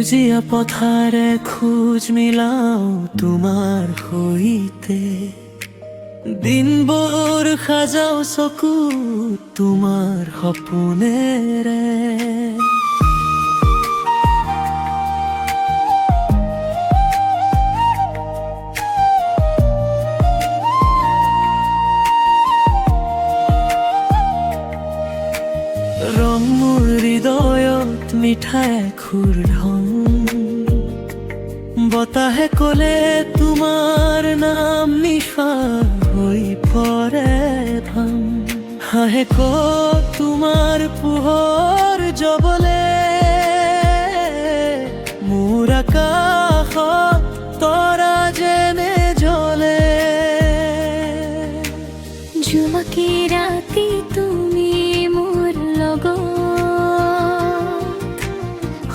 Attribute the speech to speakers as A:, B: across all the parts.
A: সেউজীয়া পথাৰে খোজ মিলাও তোমাৰ সৈতে, দিনবোৰ সাজাও চকু তোমাৰ সপোনেৰে। ৰং মোৰ হৃদয়ত মিঠাই খুৰ ঢং, বতাহে ক'লে তোমাৰ নাম নিশা হৈ পৰে ভাং। হাঁহে ক'ত তোমাৰ পোহৰ জবলে, মোৰ আকাশত তৰা যেনে জ্বলে।
B: জোনাকী ৰাতি তুমি মোৰ লগত,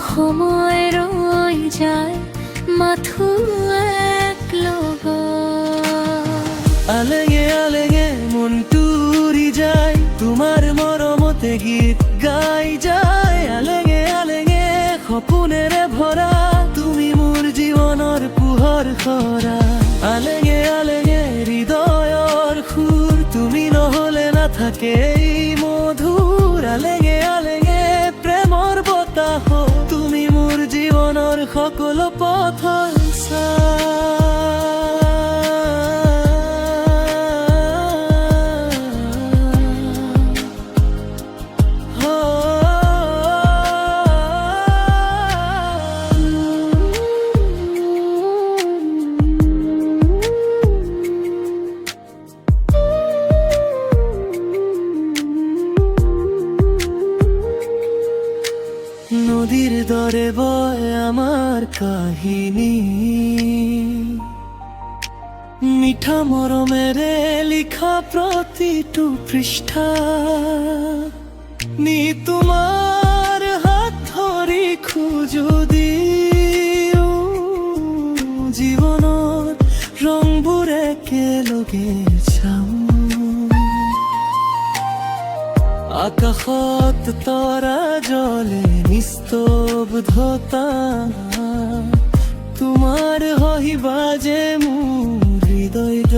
B: সময় ৰৈ যায় মাথো এক লগত।
A: আলেঙে আলেঙে মনটো উৰি যায়, তোমাৰ মৰমতে গীত গাই যায়। আলেঙে আলেঙে সপোনেৰে ভৰা, তুমি মোৰ জীৱনৰ পোহৰ সৰা। আলেঙে আলেঙে হৃদয়ৰ সুৰ, তুমি নহ'লে নাথাকে এই মধুৰ। আলেঙে আলেঙে প্ৰেমৰ বতাহ, তুমি মোৰ জীৱনৰ সকলো পথৰ নদীৰ দৰে বয় আমাৰ কাহিনী, মিঠা মৰমেৰে লিখা প্ৰতিটো পৃষ্ঠা। নি তোমাৰ হাত ধৰি খোজো দিও, জীৱনৰ ৰংবোৰ একেলগে চাওঁ। আকাশত তৰা জ্বলে নিস্তব্ধতা, তোমাৰ হহিবা যে মোৰ হৃদয়ত।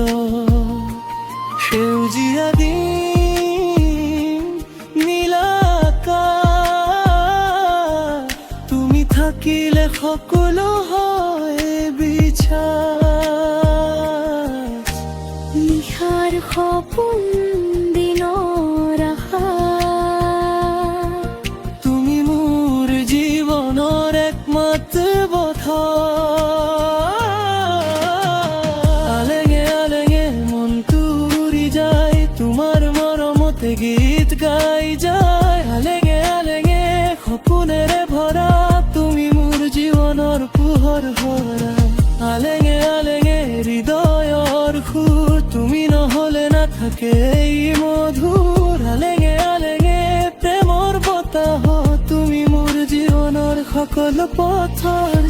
A: সেউজীয়া দিন নীলা আকাশ, তুমি থাকিলে সকলো হয় বিশ্বাস।
B: নিশাৰ সপোন দিনৰ আশা,
A: তুমি মোৰ জীৱনৰ একমাত্ৰ বথা। আলেঙে আলেঙে মনটো উৰি যায়, তোমাৰ মৰমতে গীত গাই যায়। আলেঙে আলেঙে সপোনেৰে ভৰা, তুমি মোৰ জীৱনৰ পোহৰ ভৰা। আলেঙে আলেঙে হৃদয়ৰ সুৰ, তুমি নহ'লে নাথাকে এই মধুৰ। আলেঙে আলেঙে প্ৰেমৰ বতাহ, তুমি মোৰ জীৱনৰ সকলো পথৰ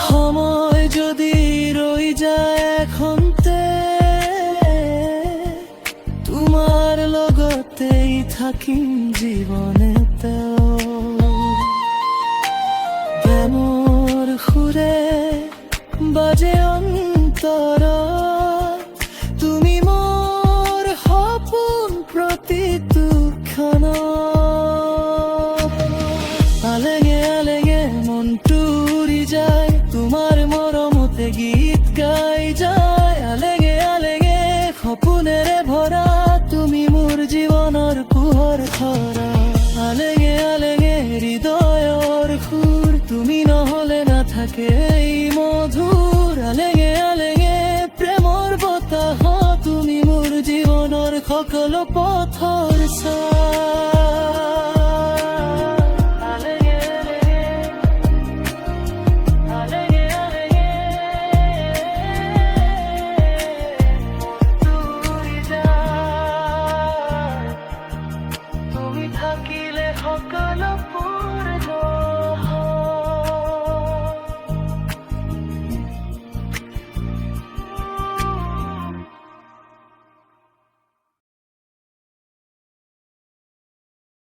A: সময় যদি ৰৈ যায় এখন্তে, তোমাৰ লগতেই থাকিম জীৱনেতে। প্ৰেমৰ সুৰে বাজে অন্তৰত, তুমি মোৰ সপোন প্ৰতিটো ক্ষণত। আলেঙে আলেঙে মনটো উৰি যায়, তোমাৰ মৰমতে গীত গাই যায়। আলেঙে আলেঙে সপোনেৰে ভৰা, তুমি মোৰ জীৱনৰ পোহৰ সৰা। আলেঙে আলেঙে হৃদয়ৰ সুৰ, তুমি নহ'লে নাথাকে এই মধুৰ। আলেঙে আলেঙে প্ৰেমৰ বতাহ, তুমি মোৰ জীৱনৰ সকলো পথৰ